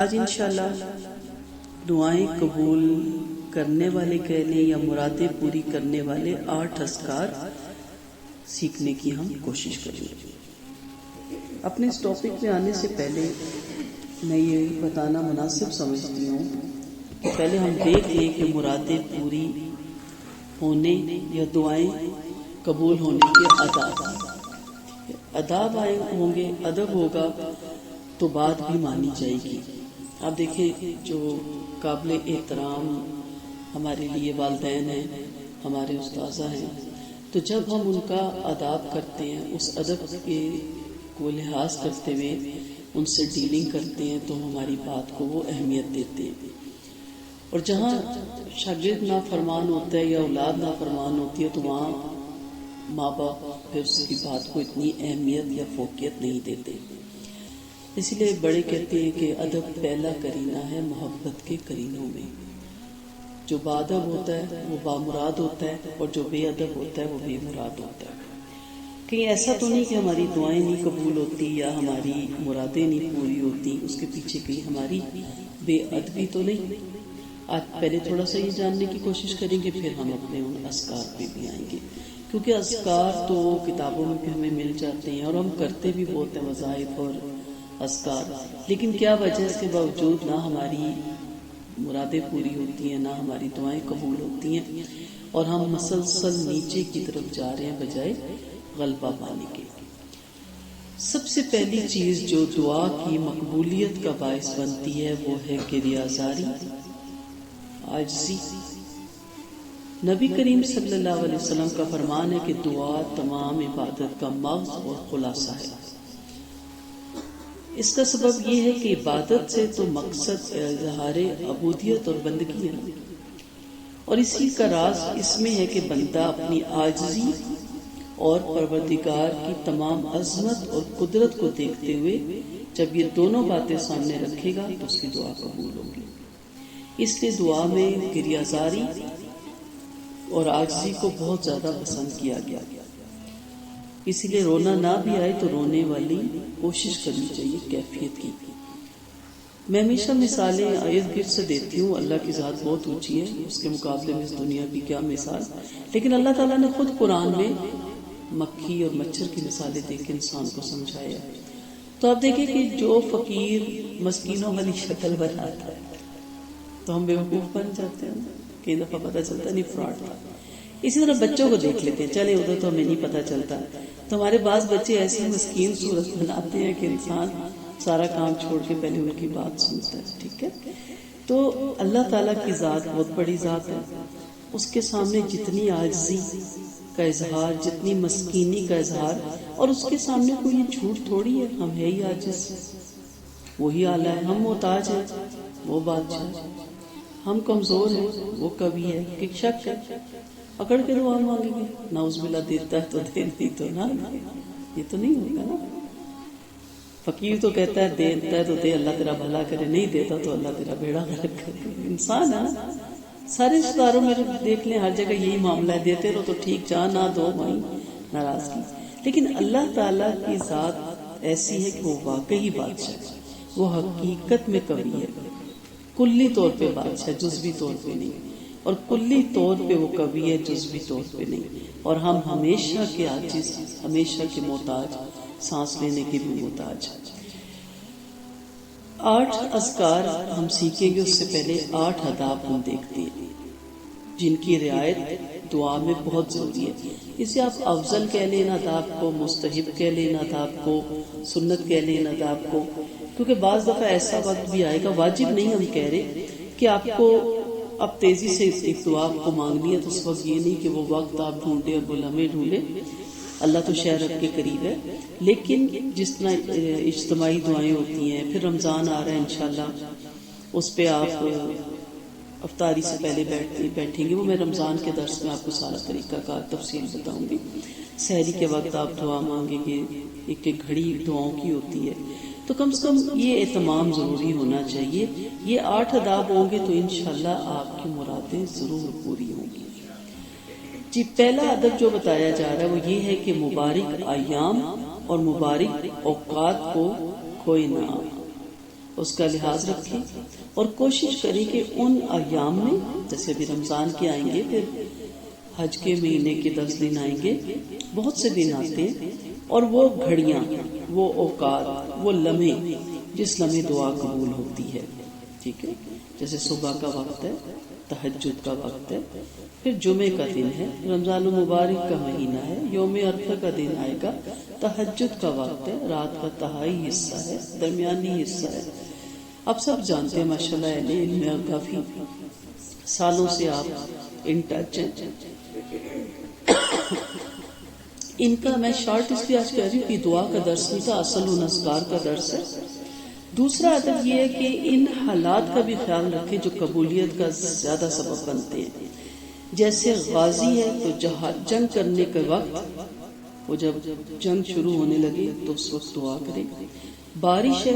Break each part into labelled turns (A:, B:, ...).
A: آج انشاءاللہ دعائیں قبول کرنے والے کہنے یا مرادیں پوری کرنے والے 8 اذکار سیکھنے کی ہم کوشش کریں گے۔ اپنے اس ٹاپک میں آنے سے پہلے میں یہ بتانا مناسب سمجھتی ہوں کہ پہلے ہم دیکھ لیں کہ مرادیں پوری ہونے یا دعائیں قبول ہونے کے آداب ہوں گے، ادب ہوگا تو بات بھی مانی جائے گی۔ آپ دیکھیں جو قابل احترام ہمارے لیے والدین ہیں، ہمارے استاذہ ہیں، تو جب ہم ان کا آداب کرتے ہیں، اس ادب کے کو لحاظ کرتے ہوئے ان سے ڈیلنگ کرتے ہیں تو ہماری بات کو وہ اہمیت دیتے ہیں۔ اور جہاں شاگرد نافرمان ہوتا ہے یا اولاد نافرمان ہوتی ہے تو وہاں ماں باپ پھر اس کی بات کو اتنی اہمیت یا فوقیت نہیں دیتے۔ اس لیے بڑے کہتے ہیں کہ ادب پہلا کرینہ ہے محبت کے کرینوں میں۔ جو بادب ہوتا ہے وہ بامراد ہوتا ہے اور جو بے ادب ہوتا ہے وہ بے مراد ہوتا ہے۔ کہیں ایسا تو نہیں کہ ہماری دعائیں نہیں قبول ہوتی یا ہماری مرادیں نہیں پوری ہوتی، اس کے پیچھے کہیں ہماری بے ادبی تو نہیں۔ آج پہلے تھوڑا سا یہ جاننے کی کوشش کریں گے، پھر ہم اپنے ان اذکار پہ بھی آئیں گے، کیونکہ اذکار تو کتابوں میں بھی ہمیں مل جاتے ہیں اور ہم کرتے بھی بہت ہیں وظائف اور اذکار، لیکن کیا وجہ اس کے باوجود نہ ہماری مرادیں پوری ہوتی ہیں، نہ ہماری دعائیں قبول ہوتی ہیں، اور ہم مسلسل نیچے کی طرف جا رہے ہیں بجائے غلبہ پانے کے۔ سب سے پہلی چیز جو دعا کی مقبولیت کا باعث بنتی ہے وہ ہے کریازاری، عاجزی۔ نبی کریم صلی اللہ علیہ وسلم کا فرمان ہے کہ دعا تمام عبادت کا مغز اور خلاصہ ہے۔ اس کا سبب یہ ہے کہ عبادت سے تو مقصد اظہار عبودیت اور بندگی ہے، اور اسی کا راز اس میں ہے کہ بندہ اپنی عاجزی اور پروردگار کی تمام عظمت اور قدرت کو دیکھتے ہوئے جب یہ دونوں باتیں سامنے رکھے گا تو اس کی دعا قبول ہوگی۔ اس لیے دعا میں کریازاری اور عاجزی کو بہت زیادہ پسند کیا گیا، اسی لیے رونا نہ بھی آئے تو رونے والی کوشش کرنی چاہیے کیفیت کی۔ میں ہمیشہ مثالیں ارد گرد سے دیتی ہوں، اللہ کی ذات بہت اونچی ہے، اس کے مقابلے میں اس دنیا کی کیا مثال، لیکن اللہ تعالیٰ نے خود قرآن میں مکھی اور مچھر کی مثالیں دے کے انسان کو سمجھایا۔ تو آپ دیکھیں کہ جو فقیر مسکینوں والی شکل بناتا ہے تو ہم بیوقوف بن جاتے ہیں، کئی دفعہ پتہ چلتا نہیں فراڈ تھا۔ اسی طرح بچوں کو دیکھ لیتے ہیں، چلے ادھر تو ہمیں نہیں پتہ چلتا، تو ہمارے بعض بچے ایسی مسکین صورت بناتے ہیں کہ انسان سارا کام چھوڑ کے پہلے ان کی بات سنتا ہے۔ ٹھیک ہے، تو اللہ تعالیٰ کی ذات بہت بڑی ذات ہے، اس کے سامنے جتنی عاجزی کا اظہار، جتنی مسکینی کا اظہار، اور اس کے سامنے کوئی یہ جھوٹ تھوڑی ہے، ہم ہے ہی عاجز، وہی اعلیٰ ہے، ہم محتاج ہیں وہ بادشاہ، ہم کمزور ہیں وہ کبھی ہے، کہ شک ہے پکڑ کے دعا مانگیں گے، نعوذ باللہ دیتا ہے تو دے، نہیں تو نہ، یہ تو نہیں ہوگا نا۔ فقیر تو کہتا ہے دیتا ہے تو دے، اللہ تیرا بھلا کرے، نہیں دیتا تو اللہ تیرا بیڑا غرق کرے۔ انسان ہے نا، سارے رشتہ داروں میں دیکھ لیں ہر جگہ یہی معاملہ ہے، دیتے رہو تو ٹھیک، جہاں نہ دو وہیں ناراضگی۔ لیکن اللہ تعالیٰ کی ذات ایسی ہے کہ وہ واقعی بادشاہ ہے، وہ حقیقت میں قوی ہے، کلی طور پہ بادشاہ، جزوی طور پہ نہیں، اور کلی طور پہ وہ قوی ہے، جزوی طور پہ نہیں، اور ہم ہمیشہ کے عاجز، ہمیشہ کے محتاج، سانس لینے کے بھی محتاج۔ 8 اذکار ہم سیکھیں گے، اس سے پہلے 8 آداب ہم دیکھتے ہیں جن کی رعایت دعا میں بہت ضروری ہے۔ اسے آپ افضل کہہ لیں آداب کو، مستحب کہہ لیں آداب کو، سنت کہہ لیں آداب کو، کیونکہ بعض دفعہ ایسا وقت بھی آئے گا، واجب نہیں ہم کہہ رہے کہ آپ کو اب تیزی سے ایک دعا کو مانگنی ہے، تو اس وقت یہ نہیں کہ وہ وقت آپ ڈھونڈے، اب لمحے ڈھونڈے، اللہ تو شہر رب کے قریب ہے، لیکن جس طرح اجتماعی دعائیں ہوتی ہیں، پھر رمضان آ رہا ہے انشاءاللہ، اس پہ آپ افطاری سے پہلے بیٹھیں گے، وہ میں رمضان کے درس میں آپ کو سارا طریقہ کار تفصیل بتاؤں گی۔ سحری کے وقت آپ دعا مانگیں گے، ایک گھڑی دعاؤں کی ہوتی ہے، تو کم سے کم یہ اہتمام ضروری ہونا چاہیے۔ یہ 8 آداب ہوں گے تو انشاءاللہ آپ کی مرادیں ضرور پوری ہوں گی۔ جی، پہلا ادب جو بتایا جا رہا ہے وہ یہ ہے کہ مبارک ایام اور مبارک اوقات کو کھوئے نہ۔ اس کا لحاظ رکھیں اور کوشش کریں کہ ان ایام میں، جیسے ابھی رمضان کے آئیں گے، پھر حج کے مہینے کے 10 دن آئیں گے، بہت سے دن آتے ہیں، اور وہ گھڑیاں، وہ اوقات، وہ لمحے جس لمحے دعا قبول ہوتی ہے، ٹھیک ہے، جیسے صبح کا وقت ہے، تہجد کا وقت ہے، پھر جمعے کا دن ہے، رمضان المبارک کا مہینہ ہے، یوم عرفہ کا دن آئے گا، تہجد کا وقت ہے، رات کا تہائی حصہ ہے، درمیانی حصہ ہے۔ آپ سب جانتے ہیں ماشاءاللہ اہل علم میں، کافی سالوں سے آپ ان ٹچ ہیں۔ ان کا میں شارٹ اس لیے آج کہہ رہی ہوں کہ دعا کا درس نہیں تھا، اصل ان اذکار کا درس ہے۔ دوسرا ادب یہ ہے کہ ان حالات کا بھی خیال رکھیں جو قبولیت کا زیادہ سبب بنتے ہیں۔ جیسے غازی ہے تو جنگ کرنے کے وقت، وہ جب جنگ شروع ہونے لگے تو اس وقت دعا کریں۔ بارش ہے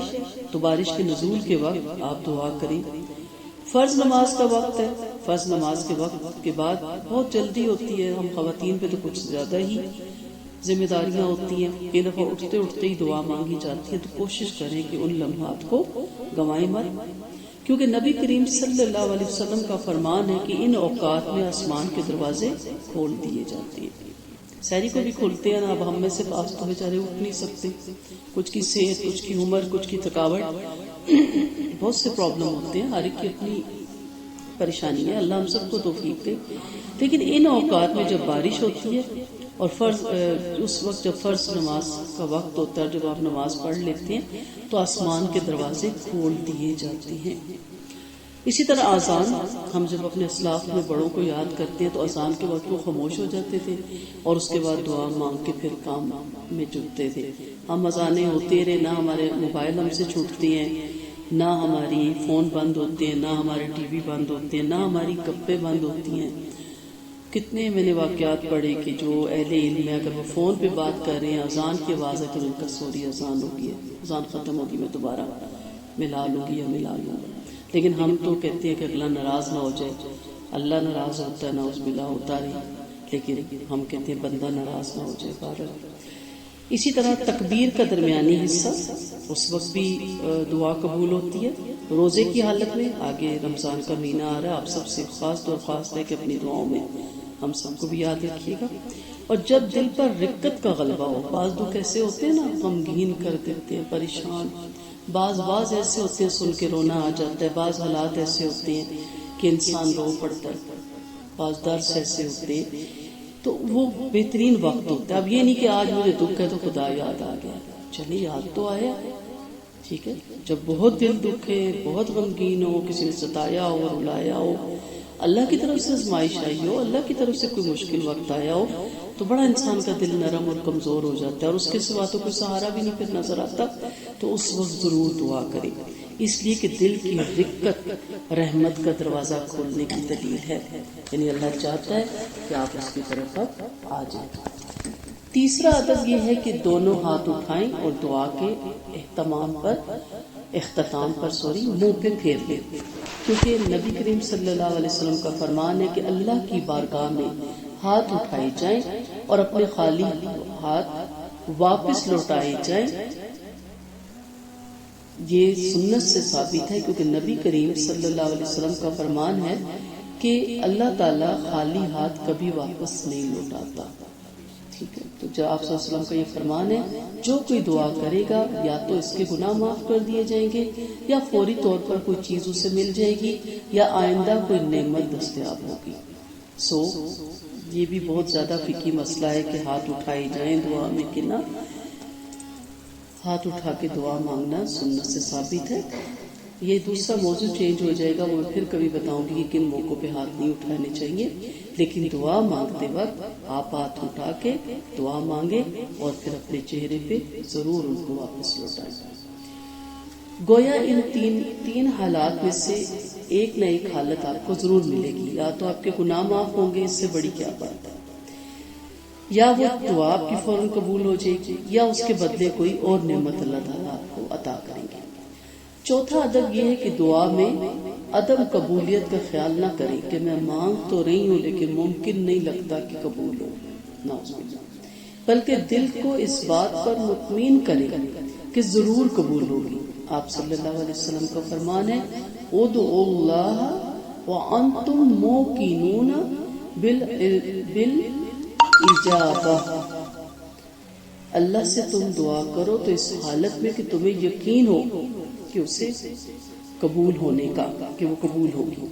A: تو بارش کے نزول کے وقت آپ دعا کریں۔ فرض نماز کا وقت ہے، فرض نماز کے وقت کے بعد بہت جلدی ہوتی ہے، ہم خواتین پہ تو کچھ زیادہ ہی ذمہ داریاں ہوتی ہیں، کئی دفعہ اٹھتے اٹھتے ہی دعا مانگی جاتی ہے، تو کوشش کریں کہ ان لمحات کو گنوائیں مت، کیونکہ نبی کریم صلی اللہ علیہ وسلم کا فرمان ہے کہ ان اوقات میں آسمان کے دروازے کھول دیے جاتے ہیں۔ سحری کو بھی کھولتے ہیں نا، اب ہم میں سے پاس تو بیچارے اٹھ نہیں سکتے، کچھ کی صحت، کچھ کی عمر، کچھ کی تھکاوٹ، بہت سے پرابلم ہوتے ہیں، ہر ایک کی اپنی پریشانی ہے، اللہ ہم سب کو توفیق دے۔ لیکن ان اوقات میں جب بارش ہوتی ہے اور اس وقت جب فرض نماز کا وقت ہوتا ہے، جب آپ نماز پڑھ لیتے ہیں تو آسمان کے دروازے کھول دیے جاتے ہیں۔ اسی طرح اذان، ہم جب اپنے اسلاف میں بڑوں کو یاد کرتے ہیں تو اذان کے وقت وہ خاموش ہو جاتے تھے اور اس کے بعد دعا مانگ کے پھر کام میں جٹتے تھے۔ ہم اذانیں ہوتے رہے، نہ ہمارے موبائل ہم سے چھوٹتے ہیں، نہ ہماری فون بند ہوتے ہیں، نہ ہمارے ٹی وی بند ہوتے ہیں، نہ ہماری گپیں بند ہوتی ہیں۔ کتنے میں نے واقعات پڑھے کہ جو اہل علم ہے، اگر وہ فون پہ بات کر رہے ہیں، اذان کی آواز ہے تو ان کا سوری اذان ہوگی، اذان ختم ہوگی، میں دوبارہ ملا لوں گی یا ملا لوں گا۔ لیکن ہم تو کہتے ہیں کہ اللہ ناراض نہ ہو جائے، اللہ ناراض ہوتا ہے، نعوذ باللہ ہوتا نہیں، لیکن ہم کہتے ہیں بندہ ناراض نہ ہو جائے بہرحال۔ اسی طرح تکبیر کا درمیانی حصہ، اس وقت بھی دعا قبول ہوتی ہے۔ روزے کی حالت میں، آگے رمضان کا مہینہ آ رہا ہے، آپ سب سے خاص درخواست ہے کہ اپنی دعاؤں میں ہم سب کو بھی یاد رکھیے گا۔ اور جب دل پر رقت کا غلبہ ہو، بعض دکھ ایسے ہوتے ہیں نا، غمگین کر دیتے ہیں، پریشان، بعض ایسے ہوتے ہیں سن کے رونا آ جاتا ہے، بعض حالات ایسے ہوتے ہیں کہ انسان رو پڑتا ہے، بعض درس ایسے ہوتے ہیں، تو وہ بہترین وقت ہوتا ہے۔ اب یہ نہیں کہ آج مجھے دکھ ہے تو خدا یاد آ گیا، چلیے یاد تو آیا، ٹھیک ہے۔ جب بہت دل دکھے، بہت غمگین ہو، کسی نے ستایا ہو، رلایا ہو، اللہ کی طرف سے آزمائش آئی ہو، اللہ کی طرف سے کوئی مشکل وقت آیا ہو، تو بڑا انسان کا دل نرم اور کمزور ہو جاتا ہے، اور اس کے سوا تو کوئی سہارا بھی نہیں پھر نظر آتا، تو اس وقت ضرور دعا کریں، اس لیے کہ دل کی رقت رحمت کا دروازہ کھولنے کی دلیل ہے، یعنی اللہ چاہتا ہے کہ آپ اس کی طرف اب آ جائیں۔ تیسرا ادب یہ ہے کہ دونوں ہاتھ اٹھائیں اور دعا کے اختتام پر منہ پہ پھیر لیں، کیونکہ نبی کریم صلی اللہ علیہ وسلم کا فرمان ہے کہ اللہ کی بارگاہ میں ہاتھ اٹھائے جائیں اور اپنے خالی ہاتھ واپس لوٹائے جائیں۔ یہ سنت سے ثابت ہے، کیونکہ نبی کریم صلی اللہ علیہ وسلم کا فرمان ہے کہ اللہ تعالیٰ خالی ہاتھ کبھی واپس نہیں لوٹاتا، ٹھیک ہے۔ تو جو آپ صلی اللہ علیہ وسلم کا یہ فرمان ہے، جو کوئی دعا کرے گا یا تو اس کے گناہ معاف کر دیے جائیں گے، یا فوری طور پر کوئی چیز اسے مل جائے گی، یا آئندہ کوئی نعمت دستیاب ہوگی۔ یہ بھی بہت زیادہ فقہی مسئلہ ہے کہ ہاتھ اٹھائے جائیں دعا میں کہ نہ، ہاتھ اٹھا کے دعا مانگنا سنت سے ثابت ہے۔ یہ دوسرا موضوع چینج ہو جائے گا، وہ میں پھر کبھی بتاؤں گی کہ کن موقعوں پہ ہاتھ نہیں اٹھانے چاہیے، لیکن دعا مانگتے وقت آپ ہاتھ اٹھا کے دعا مانگے اور پھر اپنے چہرے پہ ضرور ان کو واپس لوٹائیں۔ گویا ان تین حالات میں سے ایک نہ ایک حالت آپ کو ضرور ملے گی، یا تو آپ کے گناہ معاف ہوں گے، اس سے بڑی کیا بات ہے، یا وہ دعا آپ کی فوراً قبول ہو جائے گی، یا اس کے بدلے کوئی اور نعمت اللہ تعالیٰ آپ کو عطا کریں گے۔ چوتھا ادب یہ ہے کہ دعا میں عدم قبولیت کا خیال نہ کریں کہ میں مانگ تو رہی ہوں لیکن ممکن نہیں لگتا کہ قبول ہو، بلکہ دل کو اس بات پر مطمئن کریں کہ ضرور قبول ہوگی. آپ صلی اللہ علیہ وسلم کا فرمان ہے ادعوا اللہ وانتم موقنون بالاجابہ. اللہ سے تم دعا کرو تو اس حالت میں کہ تمہیں یقین ہو کہ اسے قبول ہونے کا، کہ وہ قبول ہوگی.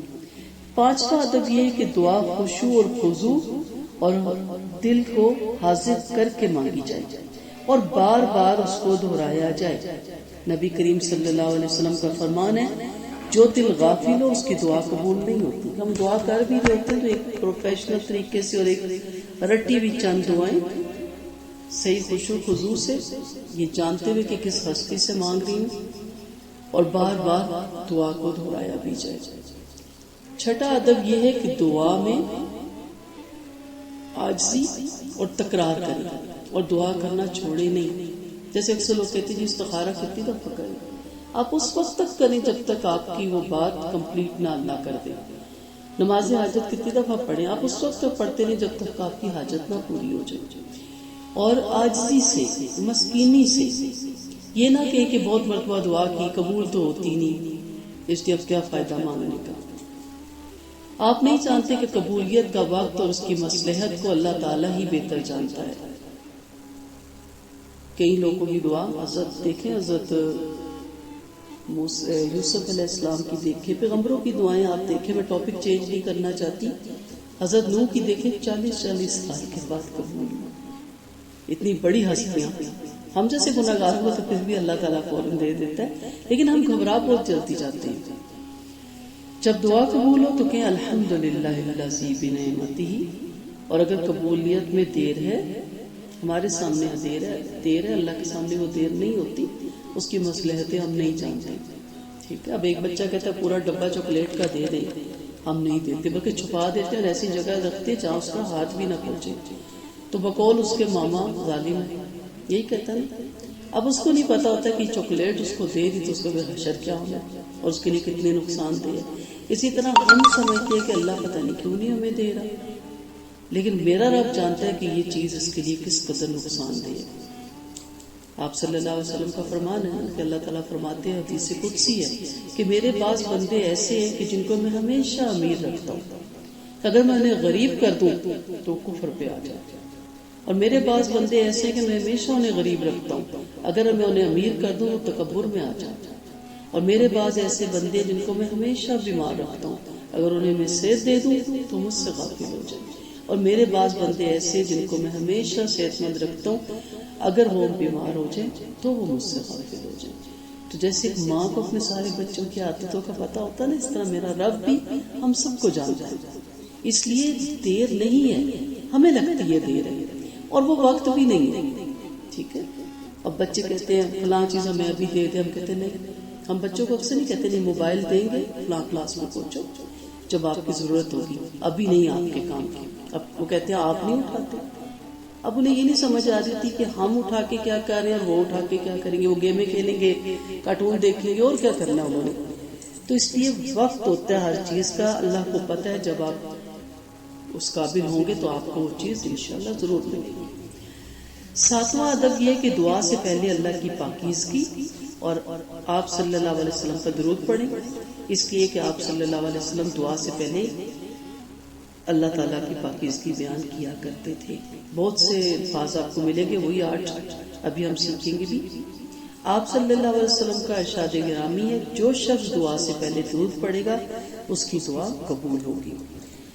A: پانچواں ادب یہ ہے کہ دعا خشوع اور خضوع اور دل کو حاضر کر کے مانگی جائے اور بار بار اس کو دہرایا جائے. نبی کریم صلی اللہ علیہ وسلم کا فرمان ہے جو دل غافل ہو اس کی دعا قبول نہیں ہوتی. ہم دعا کر بھی لیتے ہیں تو ایک پروفیشنل طریقے سے اور ایک رٹی ہوئی چند دعائیں صحیح خشوع خضوع سے، یہ جانتے ہوئے کہ کس ہستی سے مانگ رہی ہوں، اور بار بار دعا کو دہرایا بھی جائے. چھٹا ادب یہ ہے کہ دعا میں عاجزی اور تکرار کریں اور دعا کرنا چھوڑے نہیں. جیسے اکثر لوگ کہتے ہیں جی استخارہ کتنی دفعہ کریں، آپ اس وقت تک کریں جب تک آپ کی وہ بات کمپلیٹ نہ اللہ کر دیں. نماز حاجت کتنی دفعہ پڑھیں، آپ اس وقت تک پڑھتے نہیں جب تک آپ کی حاجت نہ پوری ہو جائے. اور عاجزی سے، مسکینی سے، یہ نہ کہ بہت مرتبہ دعا کی قبول تو ہوتی نہیں اس لیے اب کیا فائدہ مانگنے کا. آپ نہیں جانتے کہ قبولیت کا وقت اور اس کی مصلحت کو اللہ تعالیٰ ہی بہتر جانتا ہے. کئی لوگوں کی دعا حضرت دیکھیں، حضرت یوسف علیہ السلام کی دیکھیں، پیغمبروں کی دعائیں آپ دیکھیں، میں ٹاپک چینج نہیں کرنا چاہتی. حضرت نوح کی دیکھیں 40 سال کے بعد قبول. اتنی بڑی ہستیاں، ہم جیسے گناہگار ہو تو پھر بھی اللہ تعالیٰ فوراً دے دیتا ہے، لیکن ہم گھبرا بہت جلدی جاتے ہیں. جب دعا قبول ہو تو کہیں الحمدللہ الذی بنعمتہ. اور اگر قبولیت میں دیر ہے، ہمارے سامنے دیر ہے، اللہ کے سامنے وہ دیر نہیں ہوتی، اس کی مصلحتیں ہم نہیں جانتے. ٹھیک ہے، اب ایک بچہ کہتا ہے پورا ڈبہ چاکلیٹ کا دے دیں، ہم نہیں دیتے بلکہ چھپا دیتے اور ایسی جگہ رکھتے جہاں اس کا ہاتھ بھی نہ پہنچے. تو بقول اس کے ماما ظالم ہے، یہی کہتا ہے. اب اس کو نہیں پتا ہوتا کہ چاکلیٹ اس کو دے دی تو اس کو حشر کیا ہوگا اور اس کے لیے کتنے نقصان دہ ہے. اسی طرح ہم سمجھتے ہیں کہ اللہ پتہ نہیں کیوں نہیں ہمیں دے رہا، لیکن میرا رب جانتا ہے کہ یہ چیز اس کے لیے کس قدر نقصان دہ ہے. آپ صلی اللہ علیہ وسلم کا فرمان ہے کہ اللہ تعالیٰ فرماتے ہیں، حدیث قدسی ہے کہ میرے بعض بندے ایسے ہیں کہ جن کو میں ہمیشہ امیر رکھتا ہوں، اگر میں انہیں غریب کر دوں تو کفر پہ آ جاتا. اور میرے بعض بندے ایسے ہیں کہ میں ہمیشہ انہیں غریب رکھتا ہوں، اگر میں انہیں امیر کر دوں تو تکبر میں آ جاتا. اور میرے بعض ایسے بندے جن کو میں ہمیشہ بیمار رکھتا ہوں، اگر انہیں میں صحت دے دوں تو مجھ سے غافل ہو جائے. اور میرے بعض بندے ایسے جن کو میں ہمیشہ صحت مند رکھتا ہوں، اگر وہ بیمار ہو جائیں تو وہ مجھ سے غافل ہو جائے. تو جیسے ایک ماں کو اپنے سارے بچوں کی عادتوں کا پتہ ہوتا ہے نا، اس طرح میرا رب بھی ہم سب کو جانتا ہے. اس لیے دیر نہیں ہے، ہمیں لگتی ہے دیر ہے اور وہ وقت بھی نہیں ہے. ٹھیک ہے، اب بچے کہتے ہیں فلاں چیز ہمیں ابھی دے دیں، ہم کہتے نہیں. ہم بچوں کو اکثر نہیں کہتے نہیں موبائل دیں گے فلاں کلاس میں پہنچو جب آپ کی ضرورت ہوگی، ابھی نہیں آپ کے کام کی. اب وہ کہتے ہیں آپ نہیں اٹھاتے. اب انہیں یہ نہیں سمجھ آ رہی تھی کہ ہم اٹھا کے کیا کر رہے ہیں اور وہ اٹھا کے کیا کریں گے. وہ گیمیں کھیلیں گے، کارٹون دیکھ لیں گے، اور کیا کرنا انہوں نے. تو اس لیے وقت ہوتا ہے ہر چیز کا. اللہ کو پتہ ہے جب آپ اس قابل ہوں گے تو آپ کو وہ چیز انشاءاللہ ضرور ملے گی. ساتواں ادب یہ کہ دعا سے پہلے اللہ کی پاکیزگی اور آپ صلی اللہ علیہ وسلم پر درود پڑھیں، اس لیے کہ آپ صلی اللہ علیہ وسلم دعا سے پہلے اللہ تعالیٰ کی پاکیزگی بیان کیا کرتے تھے. بہت سے الفاظ آپ کو ملیں گے، وہی 8 ابھی ہم سیکھیں گے بھی. آپ صلی اللہ علیہ وسلم کا ارشاد گرامی ہے جو شخص دعا سے پہلے درود پڑھے گا اس کی دعا قبول ہوگی.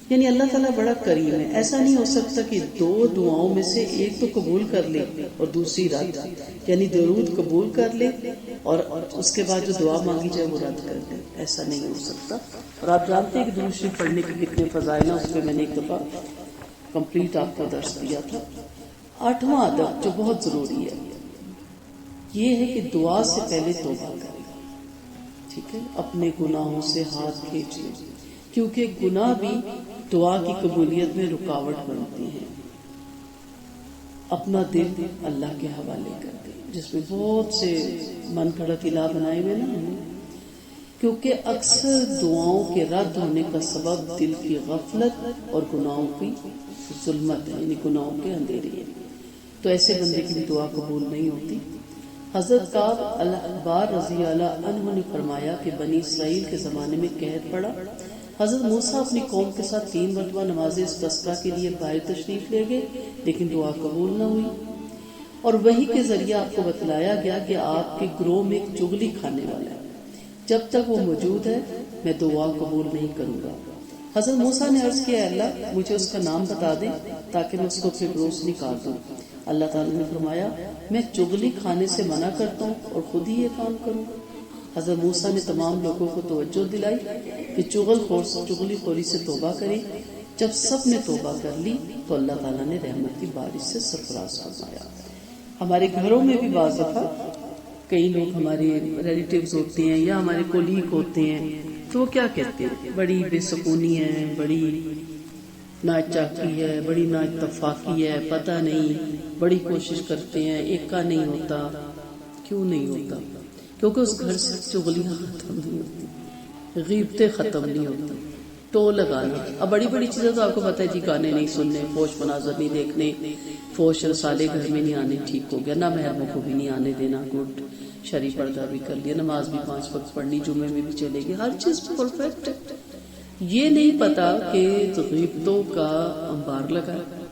A: یعنی اللہ تعالیٰ بڑا کریم ہے. ایسا نہیں ہو سکتا کہ 2 دعاؤں میں سے ایک تو قبول کر لے اور دوسری رد، یعنی درود قبول کر لے اور اس کے بعد جو دعا مانگی جائے وہ رد کر لے. ایسا نہیں ہو سکتا. اور آپ جانتے ہیں کہ درود شریف پڑھنے کے کتنے فضائل ہیں، اس پہ میں نے ایک دفعہ کمپلیٹ آپ کو درس دیا تھا. 8واں ادب جو بہت ضروری ہے یہ ہے کہ دعا سے پہلے توبہ کرے. ٹھیک ہے، اپنے گناہوں سے ہاتھ کھینچ لے، کیونکہ گناہ بھی دعا کی قبولیت میں رکاوٹ بنتے ہیں. اپنا دل اللہ کے حوالے کر دے، جس میں بہت سے من گھڑت الہ بنائے ہوئے نا، کیونکہ اکثر دعاؤں کے رد ہونے کا سبب دل کی غفلت اور گناہوں کی ظلمت ہے، یعنی گناہوں کے اندھیرے ہے. تو ایسے بندے کی بھی دعا قبول نہیں ہوتی. حضرت کعب الاحبار رضی اللہ عنہ نے فرمایا کہ بنی اسرائیل کے زمانے میں قحط پڑا. حضرت موسیٰ اپنی قوم کے ساتھ 3 مرتبہ نماز استسقاء کے لیے باہر تشریف لے گئے لیکن دعا قبول نہ ہوئی، اور وحی کے ذریعے آپ کو بتلایا گیا کہ آپ کے گروہ میں ایک چغلی کھانے والا ہے، جب تک وہ موجود ہے میں دعا قبول نہیں کروں گا. حضرت موسیٰ نے عرض کیا اللہ مجھے اس کا نام بتا دیں تاکہ میں اس کو پھر گروہ سے نکال دوں. اللہ تعالیٰ نے فرمایا میں چغلی کھانے سے منع کرتا ہوں اور خود ہی یہ کام کروں. حضرت موسیٰ نے تمام لوگوں کو توجہ دلائی کہ چغلی خوری سے توبہ کریں. جب سب نے توبہ کر لی تو اللہ تعالیٰ نے رحمت کی بارش سے سرفراز فرمایا. ہمارے گھروں میں بھی بعض دفعہ کئی لوگ ہمارے ریلیٹیوز ہوتے ہیں یا ہمارے کولیگ ہوتے ہیں تو وہ کیا کہتے ہیں، بڑی بے سکونی ہے، بڑی ناچاکی ہے، بڑی نااتفاقی ہے، پتہ نہیں، بڑی کوشش کرتے ہیں، ایک کا نہیں ہوتا. کیوں نہیں ہوتا؟ کیونکہ اس گھر سے چغلیاں ختم نہیں ہوتی، غیبتیں ختم نہیں ہوتی، ٹو لگانا. اب بڑی بڑی چیزیں تو آپ کو پتہ ہے جی، گانے نہیں سننے، فوش مناظر نہیں دیکھنے، فوش رسالے گھر میں نہیں آنے، ٹھیک ہو گیا، نہ محرموں کو بھی نہیں آنے دینا، گڈ، شرعی پردہ بھی کر لیا، نماز بھی 5 وقت پڑھنی، جمعے میں بھی چلے گی، ہر چیز پرفیکٹ. یہ نہیں پتا کہ غیبتوں کا انبار لگا ہے،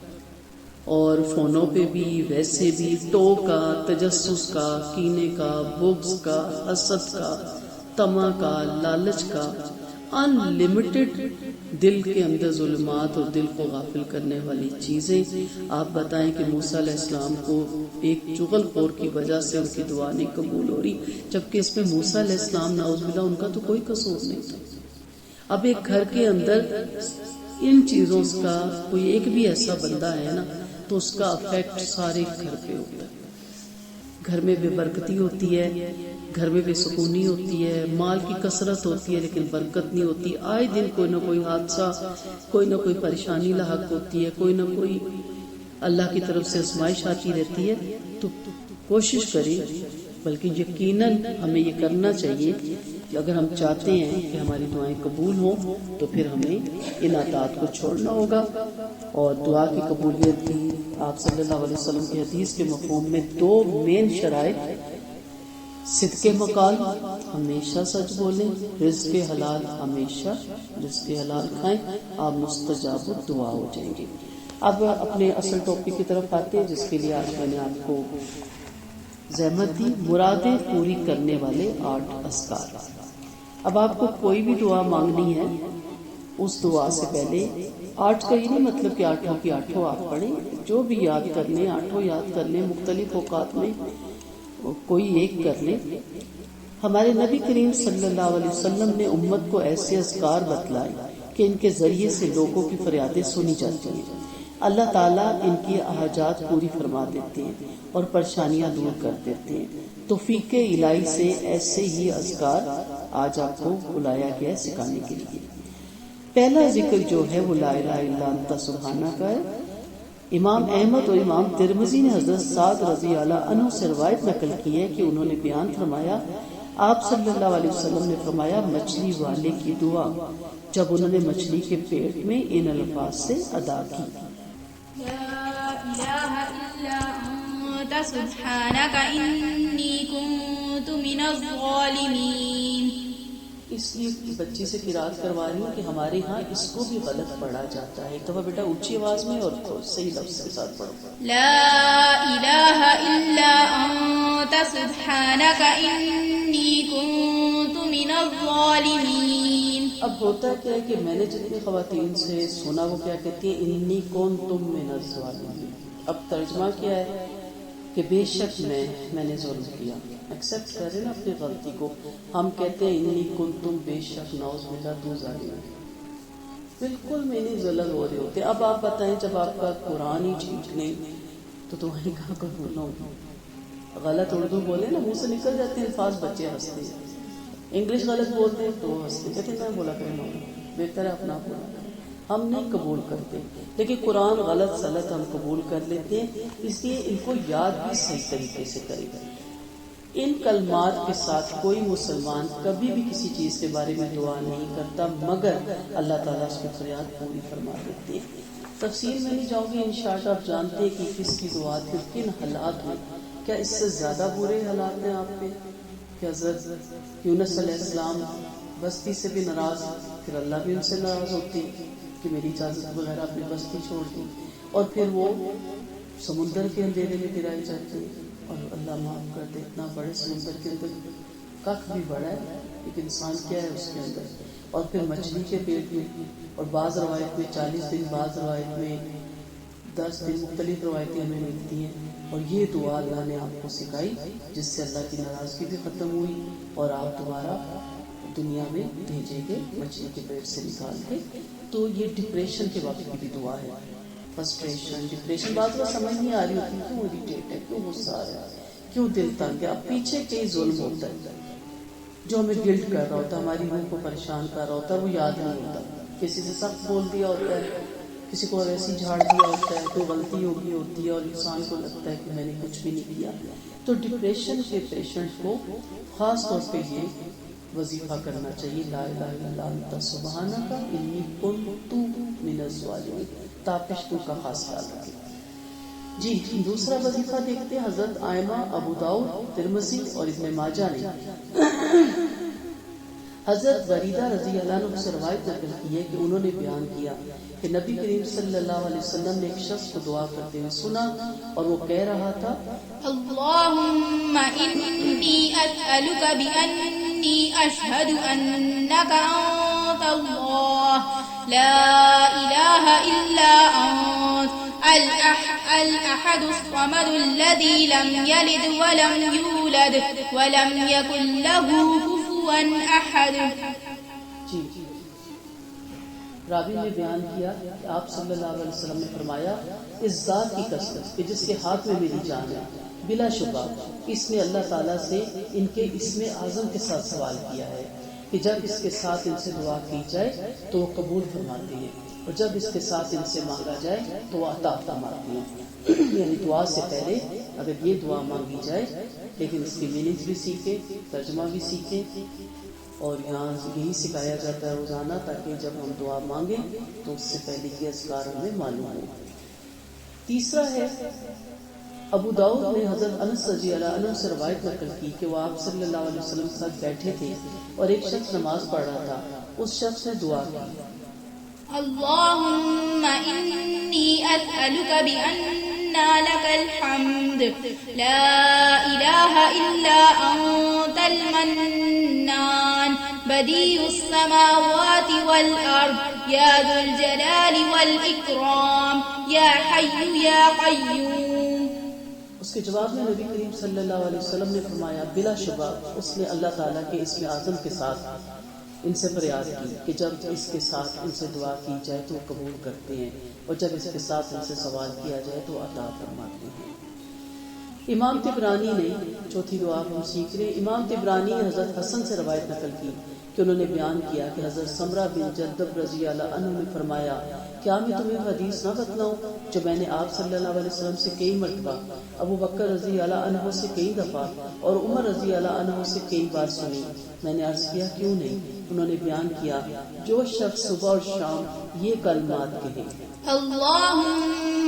A: اور فونوں پہ بھی ویسے بھی ٹو کا، تجسس کا، کینے کا، بغض کا، حسد کا، طمع کا، لالچ کا، ان لمیٹڈ دل کے اندر ظلمات اور دل کو غافل کرنے والی چیزیں. آپ بتائیں کہ موسیٰ علیہ السلام کو ایک چغل خور کی وجہ سے ان کی دعا نہیں قبول ہو رہی، جبکہ اس میں موسیٰ علیہ السلام نعوذ باللہ ان کا تو کوئی قصور نہیں تھا. اب ایک گھر کے اندر ان چیزوں کا کوئی ایک بھی ایسا بندہ ہے نا تو اس کا افیکٹ سارے گھر پہ ہوتا ہے. گھر میں بے برکتی ہوتی ہے، گھر میں بے سکونی ہوتی ہے، مال کی کثرت ہوتی ہے لیکن برکت نہیں ہوتی. آئے دن کوئی نہ کوئی حادثہ، کوئی نہ کوئی پریشانی لاحق ہوتی ہے، کوئی نہ کوئی اللہ کی طرف سے آزمائش آتی رہتی ہے. تو کوشش کریں، بلکہ یقیناً ہمیں یہ کرنا چاہیے کہ اگر ہم چاہتے ہیں کہ ہماری دعائیں قبول ہوں تو پھر ہمیں ان عادات کو چھوڑنا ہوگا. اور دعا کی قبولیت کی آپ صلی اللہ علیہ وسلم کی حدیث کے مفہوم میں 2 مین شرائط: صدق مقال، ہمیشہ سچ بولیں، رزق حلال، ہمیشہ رزق حلال کھائیں، آپ مستجاب الدعا ہو جائیں گے. اب اپنے اصل ٹاپک کی طرف آتے ہیں جس کے لیے آج میں نے آپ کو زحمت دی، مرادیں پوری کرنے والے 8 اذکار. اب آپ کو کوئی بھی دعا مانگنی ہے، اس دعا سے پہلے 8 کا یہ نہیں مطلب کہ 8 کی 8 آپ پڑھیں، جو بھی یاد کر لیں 8 یاد کر لیں، مختلف اوقات میں کوئی ایک کر لیں. ہمارے نبی کریم صلی اللہ علیہ وسلم نے امت کو ایسے اذکار بتلائے کہ ان کے ذریعے سے لوگوں کی فریادیں سنی جاتی ہیں، اللہ تعالیٰ ان کی حاجات پوری فرما دیتے ہیں اور پریشانیاں دور کر دیتے ہیں. توفیق الہی سے ایسے ہی اذکار آج آپ کو بلایا گیا ہے سکھانے کے لیے. پہلا ذکر جو ہے وہ لا الہ الا انت سبحانہ کا ہے. امام احمد اور امام ترمذی نے حضرت سعد رضی اللہ عنہ سے روایت نقل کی ہے کہ انہوں نے بیان فرمایا، آپ صلی اللہ علیہ وسلم نے فرمایا مچھلی والے کی دعا جب انہوں نے مچھلی کے پیٹ میں ان الفاظ سے ادا کی:
B: لا الہ الا انت سبحانک انی کنت من الظالمین.
A: اس لیے بچی سے قرات کروا رہی ہوں کہ ہمارے ہاں اس کو بھی غلط پڑھا جاتا ہے. ایک دفعہ بیٹا اونچی آواز میں اور صحیح لفظ کے ساتھ پڑھو.
B: لا الہ الا انت سبحانک انی کنت من الظالمین.
A: اب ہوتا کیا ہے کہ میں نے جتنی خواتین سے سنا وہ کیا کہتی ہیں انی کنتم من الظالمین. اب ترجمہ کیا ہے کہ بے شک میں نے ظلم کیا. ایکسیپٹ کریں نا اپنی غلطی کو. ہم کہتے ہیں انی کنتم، بے شک نعوذ باللہ تو ظالم، بالکل میں نہیں ظلم ہو رہے ہوتے. اب آپ بتائیں جب آپ کا قرآن ہی ٹھیک نہیں تو تمہیں کہاں کو بولنا ہوگا. غلط اردو بولے نا منہ سے نکل جاتے ہیں الفاظ، بچے ہنستے ہیں. انگلش غلط بولتے ہیں تو ہنستے کہتے ہیں میں بولا کرنا ہوگا، بہتر ہے اپنا بولا کریں. ہم نہیں قبول کرتے، لیکن قرآن غلط سلط ہم قبول کر لیتے ہیں. اس لیے ان کو یاد بھی صحیح طریقے سے کرے گا. ان کلمات کے ساتھ کوئی مسلمان کبھی بھی کسی چیز کے بارے میں دعا نہیں کرتا مگر اللہ تعالیٰ اس کی فریاد پوری فرما دیتے ہیں. تفصیل میں نہیں جاؤں گی، انشاءاللہ آپ جانتے ہیں کہ کس کی دعا تھی، کن حالات میں کیا اس سے زیادہ برے حالات ہیں آپ پہ کہ حضرت یونس علیہ السلام بستی سے بھی ناراض، پھر اللہ بھی ان سے ناراض ہوتی کہ میری اجازت وغیرہ اپنی بستی چھوڑ دی، اور پھر وہ سمندر کے اندھیرے میں گرائی جاتی اور اللہ معاف کر دے، اتنا بڑے سمندر کے اندر کخ بھی بڑا ہے ایک انسان کیا ہے اس کے اندر، اور پھر مچھلی کے پیٹ میں، اور بعض روایت میں 40 دن، بعض روایت میں 10 دن، مختلف روایتیں ہمیں ملتی ہیں. اور یہ دعا اللہ نے آپ کو سکھائی جس سے اللہ کی ناراضگی بھی ختم ہوئی اور آپ دوبارہ دنیا میں بھیجے گئے مچھلی کے پیٹ سے نکال کے. تو یہ ڈپریشن کے وقت کی بھی دعا ہے. فرسٹریشن، ڈپریشن، بعض بات سمجھ نہیں آ رہی ہوتی کیوں اریٹیٹ ہے، کیوں غصہ آ رہا ہے، کیوں دل تنگ ہے. اب پیچھے کئی ظلم ہوتا ہے جو ہمیں گلٹ کر رہا ہوتا ہے، ہماری روح کو پریشان کر رہا ہوتا ہے، وہ یاد نہیں ہوتا. کسی سے سخت بول دیا ہوتا ہے، کسی کو ایسی جھاڑ دیا ہوتا ہے، کوئی غلطی ہوگی ہوتی ہے اور انسان کو لگتا ہے کہ میں نے کچھ بھی نہیں کیا. تو ڈپریشن کے پیشنٹ کو خاص طور پہ یہ وظیفہ کرنا چاہیے، لا الہ الا اللہ انت سبحانک انی کنت من الظالمین. تاپش تو کا خاص خیال رکھیں. جی دوسرا وظیفہ دیکھتے ہیں. حضرت آئمہ، ابو داؤد، ترمذی اور ابن ماجہ نے حضرت بریدہ رضی اللہ عنہ سے روایت نقل کی ہے کہ انہوں نے بیان کیا کہ نبی کریم صلی اللہ علیہ وسلم نے ایک شخص کو دعا کرتے ہوئے سنا اور وہ کہہ رہا تھا،
B: اللہم انی اسألک بأنی اشہد انک انت اللہ لا الہ الا انت الأحد الصمد الذي لم يلد ولم يولد ولم يكن له كفوا أحد.
A: جی راوی نے بیان کیا کہ آپ صلی اللہ علیہ وسلم نے فرمایا، اس ذات کی قسم کہ جس کے ہاتھ میں میری جان ہے، بلا شبہ اس نے اللہ تعالیٰ سے ان کے اسم اعظم کے ساتھ سوال کیا ہے کہ جب اس کے ساتھ ان سے دعا کی جائے تو وہ قبول فرماتے ہیں، اور جب اس کے ساتھ ان سے مانگا جائے تو وہ عطا فرماتے ہیں. یعنی دعا سے پہلے اگر یہ دعا مانگی جائے، لیکن اس کی میننگ بھی سیکھیں، ترجمہ بھی سیکھیں، اور یہاں یہی سکھایا جاتا ہے روزانہ تاکہ جب ہم دعا مانگیں تو اس سے پہلے کے اذکار ہمیں معلوم ہو. تیسرا ہے ابو داؤد نے حضرت انس رضی اللہ عنہ سے روایت نقل کی کہ وہ آپ صلی اللہ علیہ وسلم کے ساتھ بیٹھے تھے اور ایک شخص نماز پڑھ رہا تھا. اس شخص نے دعا کی،
B: اللہم انی اسألک بأننا لک الحمد لا الہ الا انت المنان بدیع السماوات والارض یا ذو الجلال والاکرام یا حی یا قیوم.
A: اس کے جواب میں نبی کریم صلی اللہ علیہ وسلم نے فرمایا، بلا شبہ اس نے اللہ تعالیٰ کے اسم اعظم کے ساتھ ان سے فریاد کی کہ جب اس کے ساتھ ان سے دعا کی جائے تو وہ قبول کرتے ہیں، اور جب اس کے ساتھ ان سے سوال کیا جائے تو عطا فرماتے ہیں. امام طبرانی نے چوتھی دعا ہم سیکھ رہے. امام طبرانی نے حضرت حسن سے روایت نقل کی کہ انہوں نے بیان کیا کہ حضرت سمرہ بن جندب رضی اللہ عنہ نے فرمایا، کیا میں تمہیں حدیث نہ بتلاؤں جو میں نے آپ صلی اللہ علیہ وسلم سے کئی مرتبہ، ابو بکر رضی اللہ عنہ سے کئی دفعہ اور عمر رضی اللہ عنہ سے کئی بار سنی. میں نے عرض کیا کیوں نہیں؟ انہوں نے بیان کیا، جو شخص صبح اور شام یہ کلمات کہے،
B: اللہم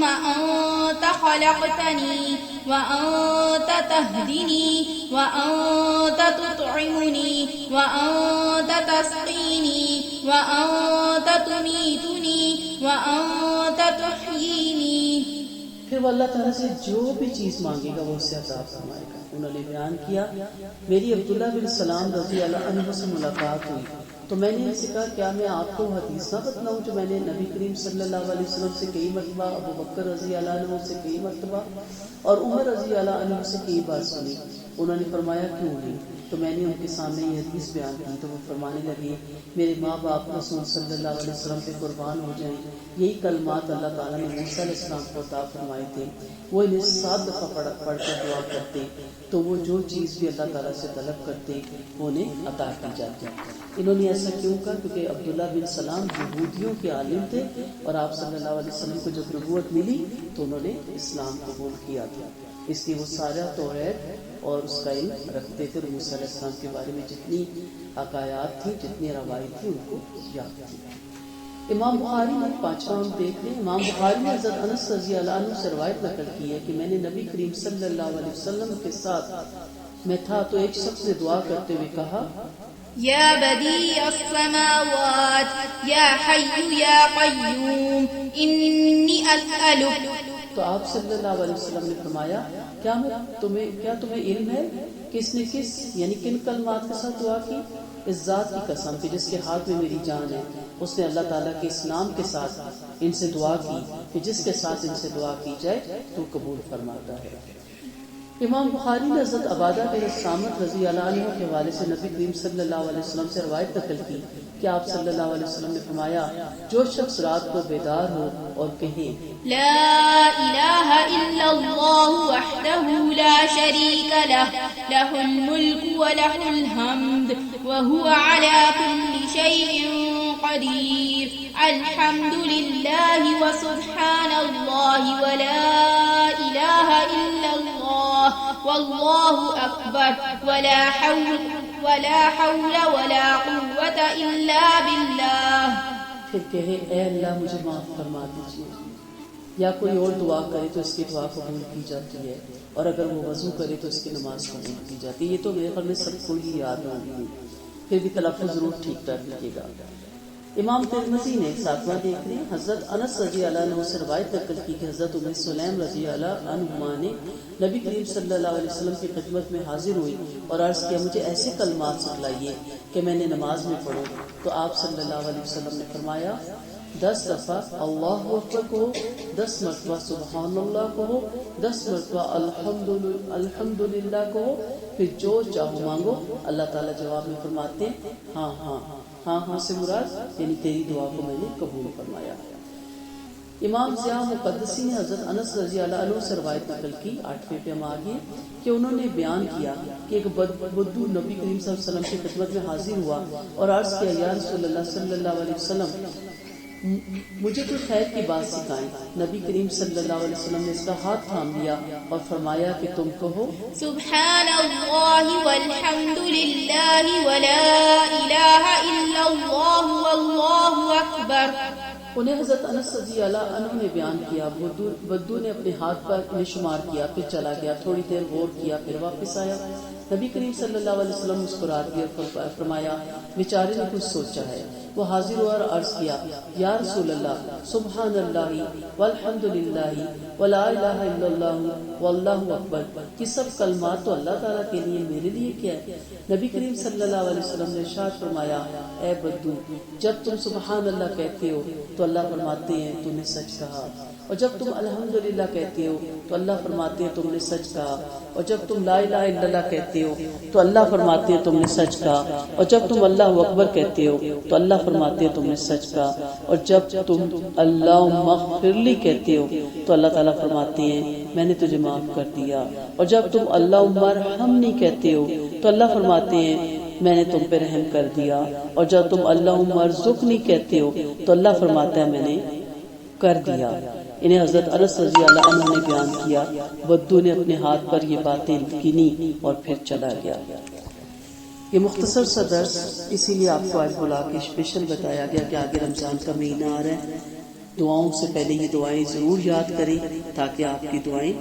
B: انت خلقتنی وانت تہدنی وانت تطعمنی وانت تسقینی وانت تمیتنی وانت تحیینی.
A: پھر وہ اللہ تعالیٰ سے جو بھی چیز مانگے گا وہ اسے عطا فرمائے گا. انہوں نے بیان کیا، میری عبداللہ بن سلام رضی اللہ عنہ سے ملاقات ہوئی تو میں نے ان سے کہا، کیا میں آپ کو حدیث نہ بتلاؤں جو میں نے نبی کریم صلی اللہ علیہ وسلم سے کئی مرتبہ، ابو بکر رضی اللہ عنہ سے کئی مرتبہ اور عمر رضی اللہ عنہ سے کئی بار سنی. انہوں نے فرمایا کیوں نہیں؟ تو میں نے ان کے سامنے یہ حدیث بیان کی تو وہ فرمانے لگے، میرے ماں باپ رسول صلی اللہ علیہ وسلم پہ قربان ہو جائیں، یہی کلمات اللہ تعالیٰ نے موسیٰ علیہ السلام کو عطا فرمائے تھے. وہ انہیں 7 دفعہ پڑھ کر دعا کرتے تو وہ جو چیز بھی اللہ تعالیٰ سے طلب کرتے وہ انہیں عطا کی جاتی. انہوں نے ایسا کیوں کہا؟ کیونکہ عبداللہ بن سلام یہودیوں کے عالم تھے اور آپ صلی اللہ علیہ وسلم کو جب نبوت ملی تو انہوں نے اسلام قبول کیا تھا، اس لیے وہ سارا توحید اور اس کا علم رکھتے تھے. اور موسیٰ علیہ السلام کے بارے میں جتنی حکایات تھیں، جتنی روایت تھی ان کو یاد تھی. امام بخاری نے پانچواں ہم دیکھ لیں. امام بخاری نے حضرت انس رضی اللہ عنہ سے روایت نقل کی ہے کہ میں نے نبی کریم صلی اللہ علیہ وسلم کے ساتھ میں تھا تو ایک شخص نے دعا کرتے ہوئے کہا
B: یا بدیع السماوات یا حی یا قیوم انی اسألک.
A: تو آپ صلی اللہ علیہ وسلم نے فرمایا کیا تمہیں علم ہے کہ اس نے کس یعنی کن کلمات کے ساتھ دعا کی؟ اس ذات کی قسم کہ جس کے ہاتھ میں میری جان ہے اس نے اللہ تعالیٰ کے اس نام کے ساتھ ان سے دعا کی کہ جس کے ساتھ ان سے دعا کی جائے تو قبول فرماتا ہے. امام بخاری نے حضرت عبادہ بن الصامت رضی اللہ عنہ کے حوالے سے نبی کریم صلی اللہ علیہ وسلم سے روایت نقل کی کہ آپ صلی اللہ علیہ وسلم نے فرمایا جو شخص رات کو بیدار ہو اور کہے
B: لا الہ الا اللہ وحدہ لا شریک لہ لہ الملک ولہ الحمد وہو علی کل شیء قدیر الحمد للہ وسبحان اللہ ولا الہ الا اللہ واللہ اکبر ولا حول ولا قوة الا باللہ.
A: پھر کہے اے اللہ مجھے معاف فرما دیجیے. یا کوئی اور دعا کرے تو اس کی دعا قبول کی جاتی ہے اور اگر وہ وضو کرے تو اس کی نماز قبول کی جاتی ہے. یہ تو میرے خیال میں سب کو ہی یاد ہوگی، پھر بھی تلفظ ضرور ٹھیک کر لیجیے گا. امام ترمذی نے ساتواں دیکھ لیں حضرت انس رضی اللہ عنہ سے روایت نقل کی کہ حضرت ام سلیم رضی اللہ عنہما نے نبی کریم صلی اللہ علیہ وسلم کی خدمت میں حاضر ہوئی اور عرض کیا مجھے ایسے کلمات سکھلائیے کہ میں نے نماز میں پڑھوں. تو آپ صلی اللہ علیہ وسلم نے فرمایا 10 دفعہ اللہ اکبر کہو، 10 مرتبہ سبحان اللہ کہو، 10 مرتبہ الحمدللہ کہو، پھر جو چاہو مانگو. اللہ تعالیٰ جواب میں فرماتے ہیں ہاں ہاں ہاں ہاں سے مراد یعنی تیری دعا کو میں نے قبول فرمایا. امام ضیاء مقدسی نے حضرت انس رضی اللہ عنہ سے روایت نقل کی 8ویں پہ ہم آگے کہ انہوں نے بیان کیا کہ ایک بدو نبی کریم صلی اللہ علیہ وسلم کی خدمت میں حاضر ہوا اور عرض کیا یا رسول اللہ صلی اللہ علیہ وسلم مجھے کوئی خیر کی بات سکھائیں. نبی کریم صلی اللہ علیہ وسلم نے اس کا ہاتھ تھام لیا اور فرمایا کہ تم کہو
B: سبحان اللہ والحمد للہ ولا الہ الا اللہ واللہ اکبر.
A: انہیں حضرت انس رضی اللہ عنہ نے بیان کیا بدو نے اپنے ہاتھ پر انہیں شمار کیا پھر چلا گیا. تھوڑی دیر غور کیا پھر واپس آیا. نبی کریم صلی اللہ علیہ وسلم مسکرا دیا اور فرمایا بیچارے نے کچھ سوچا ہے. وہ حاضر ہوا اور عرض کیا یا رسول اللہ سبحان اللہ والحمد للہ ولا الہ الا اللہ واللہ اکبر یہ سب کلمات تو اللہ تعالیٰ کے لیے میرے لیے کیا ہے. نبی کریم صلی اللہ علیہ وسلم نے ارشاد فرمایا اے بدو جب تم سبحان اللہ کہتے ہو تو اللہ فرماتے ہیں تم نے سچ کہا، اور جب تم الحمدللہ کہتے ہو تو اللہ فرماتے ہیں تم نے سچ کہا، اور جب تم لا الہ الا اللہ کہتے ہو تو اللہ فرماتے ہیں تم نے سچ کہا، اور جب تم اللہ اکبر کہتے ہو تو اللہ فرماتے ہیں تم نے سچ کہا، اور جب تم اللہم اغفر لی کہتے ہو تو اللہ تعالیٰ فرماتے ہیں میں نے تجھے معاف کر دیا، اور جب تم اللہم ارحمنی کہتے ہو تو اللہ فرماتے ہیں میں نے تم پہ رحم کر دیا، اور جب تم اللہم ارزقنی کہتے ہو تو اللہ فرماتا ہے میں نے کر دیا. انہیں حضرت انس رضی اللہ عنہ نے بیان کیا. بدو نے اپنے ہاتھ پر یہ باتیں گنی اور پھر چلا گیا. یہ مختصر سا درس اسی لیے آپ کو آج بلا کے اسپیشل بتایا گیا کہ آگے رمضان کا مہینہ آ رہا ہے. دعاؤں سے پہلے یہ دعائیں ضرور یاد کریں تاکہ آپ کی دعائیں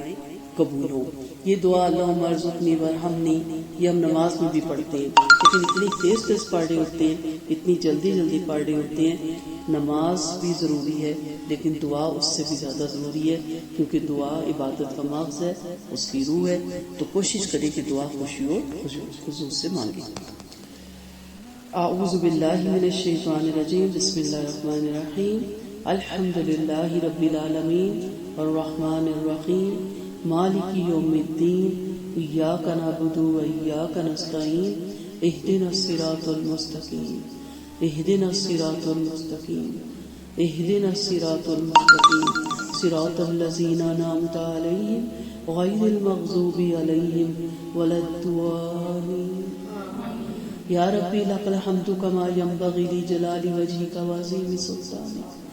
A: قبول ہوں. یہ دعا اللہم ارزقنی ورحمنی یہ ہم نماز میں بھی پڑھتے ہیں لیکن اتنی تیز پڑھ رہے ہوتے ہیں، اتنی جلدی پڑھ رہے ہوتے ہیں. نماز بھی ضروری ہے لیکن دعا اس سے بھی زیادہ ضروری ہے کیونکہ دعا عبادت کا مغز ہے، اس کی روح ہے. تو کوشش کریں کہ دعا خوشی اور خضوع سے مانگیں. اعوذ باللہ من الشیطان الرجیم بسم اللہ الرحمن الرحیم الحمد للہ رب العالمین الرحمن الرحیم مالک یوم الدین ایاک نعبد و ایاک نستعین اہدنا الصراط المستقیم اہدنا الصراط المستقیم اہدنا الصراط المستقیم صراط الذین انعمت علیہم غیر المغضوب علیہم ولا الضالین. یا ربی لک الحمد کما ینبغی لجلال وجہک وعظیم سلطانک.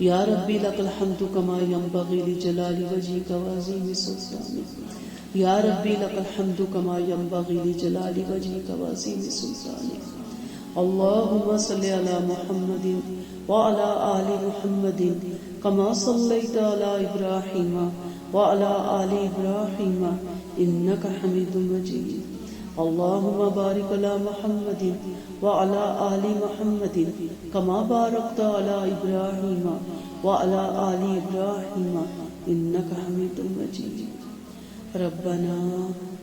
A: یا ربی لک الحمد کما ینبغی لجلال وجہک وعظیم سلطانک. یا ربی لک الحمد کما ینبغی لجلال وجہک وعظیم سلطانک. اللهم صل على محمد وعلى آل محمد كما صليت على إبراهيم وعلى آل إبراهيم إنك حميد مجيد. اللهم بارك على محمد وعلى آل محمد كما باركت على إبراهيم وعلى آل إبراهيم إنك حميد مجيد.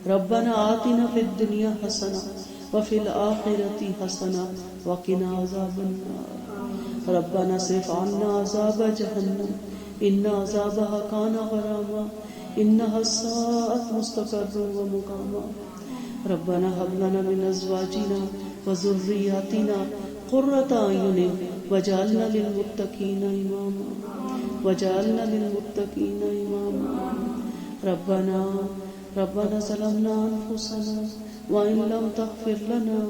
A: ربنا آتنا في الدنيا حسنة وفي الآخرة حسنة وقنا عذاب النار. ربنا اصرف عنا عذاب جهنم إن عذابها كان غراما إنها ساءت مستقرا ومقاما. ربنا هب لنا من أزواجنا وذرياتنا قرة أعين واجعلنا للمتقين إماما. ربنا ظلمنا أنفسنا وإن لم تغفر لنا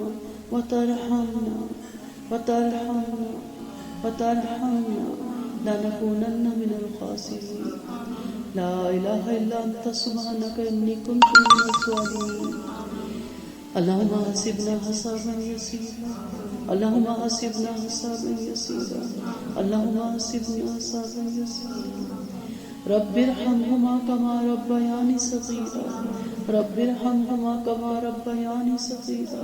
A: وترحمنا لنكونن من الخاسرين. لا إله إلا أنت سبحانك إني كنت من الظالمين. اللهم حسبنا حسابا يسيرا اللهم حسبنا حسابا يسيرا اللهم حسبنا حسابا يسيرا. رب ارحمهما كما ربياني صغيرا رب ارحمهما كما ربياني صغيرا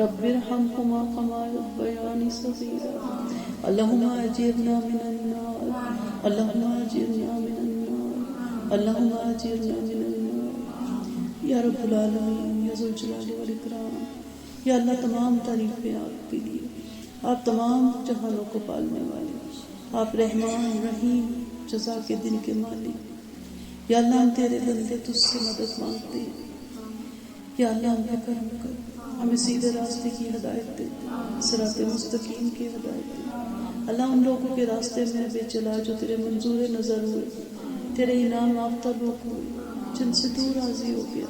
A: رب ارحمهما كما ربياني صغيرا. اللهم اجرنا من النار اللهم اجرنا من النار اللهم اجرنا من النار. یا رب العالمین، یا ذوالجلال والاکرام، یا اللہ تمام تعریفیں آپ کے لیے. آپ تمام جہانوں کو پالنے والے، آپ رحمان رحیم جزا کے دن کے مالک. یا اللہ ہم تیرے بندے تجھ سے مدد مانگتے ہیں. یا اللہ ہم پہ کرم کر، ہمیں سیدھے راستے کی ہدایت دے، صراط مستقیم کی ہدایت دے. اللہ ان لوگوں کے راستے میں بے چلا جو تیرے منظور نظر ہوئے، تیرے انعام یافتہ لوگ ہوئے، جن سے تو راضی ہو گیا،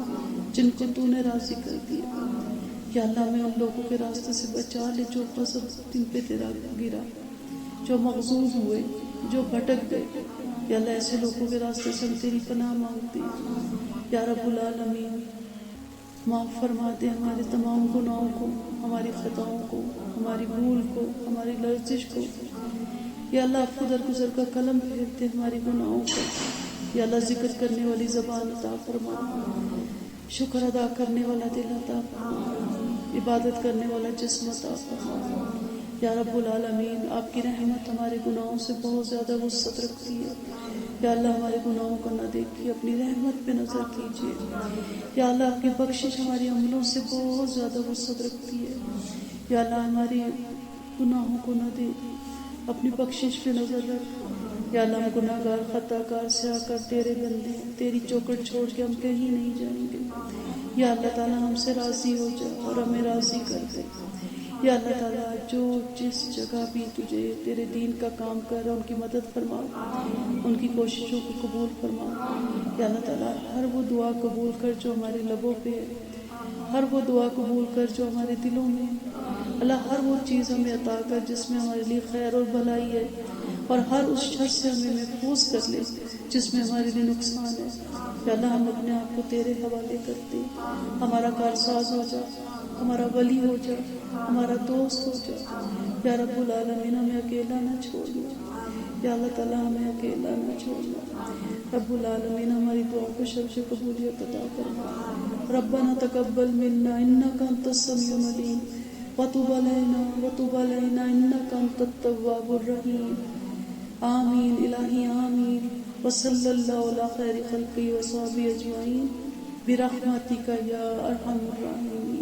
A: جن کو تو نے راضی کر دیا. یا اللہ ہمیں ان لوگوں کے راستے سے بچا لے جو غضب دن پہ تیرا گرا، جو مغضوب ہوئے، جو بھٹک گئے. یا اللہ ایسے لوگوں کے راستے سے ہم تیری پناہ مانگتے ہیں. یا رب العالمین معاف فرما دے ہمارے تمام گناہوں کو، ہماری خطاؤں کو، ہماری بھول کو، ہماری لرزش کو. یا اللہ عفو درگزر کا قلم پھیر دے ہماری گناہوں کو. یا اللہ ذکر کرنے والی زبان عطا فرما، شکر ادا کرنے والا دل عطا فرما، عبادت کرنے والا جسم عطا فرما. یا رب العالمین آپ کی رحمت ہمارے گناہوں سے بہت زیادہ وسعت رکھتی ہے. یا اللہ ہمارے گناہوں کو نہ دیکھیے، اپنی رحمت پہ نظر کیجیے. یا اللہ آپ کی بخشش ہماری عملوں سے بہت زیادہ وسعت رکھتی ہے. یا اللہ ہماری گناہوں کو نہ دے، اپنی بخشش پہ نظر رکھ. یا اللہ ہم گناہ گار، خطا کار، سیاہ کر تیرے بندے، تیری چوکٹ چھوڑ کے ہم کہیں نہیں جائیں گے. یا اللہ تعالیٰ ہم سے راضی ہو جا اور ہمیں راضی کر دے. یا اللہ تعالیٰ جو جس جگہ بھی تجھے تیرے دین کا کام کر رہا ان کی مدد فرما، ان کی کوششوں کو قبول فرما. یا اللہ تعالیٰ ہر وہ دعا قبول کر جو ہمارے لبوں پہ ہے، ہر وہ دعا قبول کر جو ہمارے دلوں میں ہے. اللہ ہر وہ چیز ہمیں عطا کر جس میں ہمارے لیے خیر اور بھلائی ہے، اور ہر اس شر سے ہمیں محفوظ کر لے جس میں ہمارے لیے نقصان ہے. یا اللہ ہم اپنے آپ کو تیرے حوالے کرتے، ہمارا کارساز ہو جا، ہمارا ولی ہو جا، ہمارا دوست ہو جا. یا رب العالمین ہمیں اکیلا نہ چھوڑنا. یا اللہ تعالیٰ ہمیں اکیلا نہ چھوڑنا. رب العالمین ہماری دعاؤں کو شب سے قبولیت عطا فرما. ربنا تقبل منا انک انت السمیع العلیم وتب علینا انک انت التواب الرحیم. آمین الہی آمین. وصلی اللہ علی خیر خلقہ وصحبہ اجمعین برحمتک یا ارحم الراحمین.